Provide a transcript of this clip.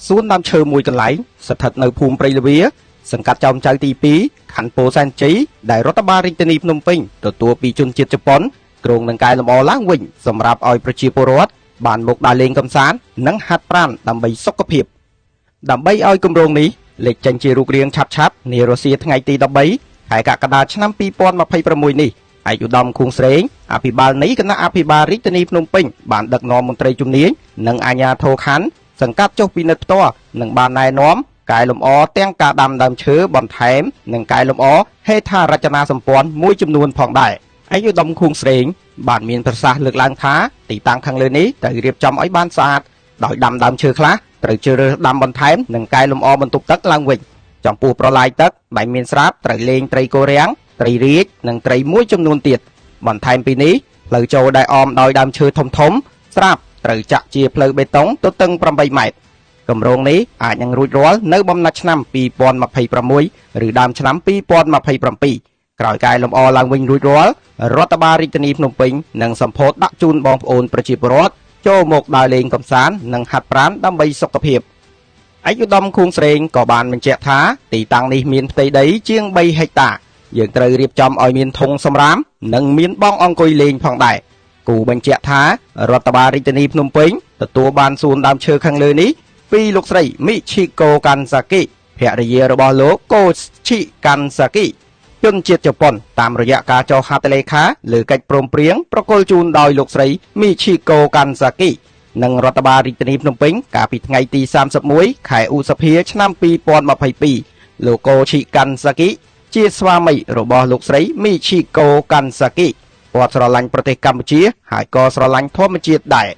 សួនដើមឈើមួយកន្លែងស្ថិតនៅភូមិព្រៃលវាសង្កាត់ចោមចៅទី2ខណ្ឌពោធិ៍សែនជ័យដែលរដ្ឋបាលរាជធានីភ្នំពេញទទួលពីជនជាតិជប៉ុនគ្រងនឹងកែលម្អឡើងវិញសម្រាប់ឲ្យប្រជាពលរដ្ឋបានមកដើរលេងកម្សាន្តនិងហាត់ប្រាណដើម្បីសុខភាពដើម្បីឲ្យគម្រោងនេះលេចចេញជារូបរាងឆាប់ៗនារសៀលថ្ងៃទី13ខែកក្កដាឆ្នាំ2026នេះឯកឧត្តមខួងស្រេងអភិបាលនៃគណៈអភិបាលរាជធានីភ្នំពេញបានដឹកនាំមន្ត្រីជំនាញនិងអាជ្ញាធរខណ្ឌសង្កាត់ចុះពិនិត្យផ្ទាល់និងបានណែនាំកែលម្អទាំងការដាំដើមឈើបន្ថែមនិងកែលម្អហេដ្ឋារចនាសម្ព័ន្ធមួយចំនួនផងដែរឯកឧត្តមខួងស្រេងបានមានប្រសាសន៍លើកឡើងថាទីតាំងខាងលើនេះត្រូវរៀបចំឲ្យបានស្អាតដោយដាំដើមឈើខ្លះត្រូវជ្រើសរើសដាំបន្ថែមនិងកែលម្អបន្ទប់ទឹកឡើងវិញចំពោះប្រឡាយទឹកដែលមានស្រាប់ត្រូវលេងត្រីកូរាំងត្រីរាជនិងត្រីមួយចំនួនទៀតបន្ថែមពីនេះផ្លូវចូលដែលអមដោយដើមឈើធំធំស្រាប់ត្រូវចាក់ជាផ្លូវបេតុងទទឹង8ម៉ែត្រគម្រោងនេះអាចនឹងរួចរាល់នៅបំណាច់ឆ្នាំ2026ឬដើមឆ្នាំ2027ក្រោយកែលម្អឡើងវិញរួចរាល់រដ្ឋបាលរាជធានីភ្នំពេញនឹងសម្ពោធដាក់ជូនបងប្អូនប្រជាពលរដ្ឋចូលមកដើរលេងកម្សាន្តនិងហាត់ប្រាណដើម្បីសុខភាពឯកឧត្តមខួងស្រេងក៏បានបញ្ជាក់ថាទីតាំងនេះមានផ្ទៃដីជាង3ហិកតាយើងត្រូវរៀបចំឲ្យមានធុងសម្រាមនិងមានបងអង្គុយលេងផងដែរគូបញ្ជាក់ថារដ្ឋបាលរាជធានីភ្នំពេញទទួលបានសួនដើមឈើខាងលើនេះពីលោកស្រីមីឈីកូកាន់សាគីភរិយារបស់លោកកូឈីកាន់សាគីជនជាតិជប៉ុនតាមរយៈការចុះហត្ថលេខាលើកិច្ចព្រមព្រៀងប្រគល់ជូនដោយលោកស្រីមីឈីកូកាន់សាគីនិងរដ្ឋបាលរាជធានីភ្នំពេញកាលពីថ្ងៃទី31ខែឧសភាឆ្នាំ2022លោកកូឈីកាន់សាគីជាស្វាមីរបស់លោកស្រីមីឈីកូកាន់សាគីគាត់ស្រឡាញ់ប្រទេសកម្ពុជាហើយក៏ស្រឡាញ់ធម្មជាតិដែរ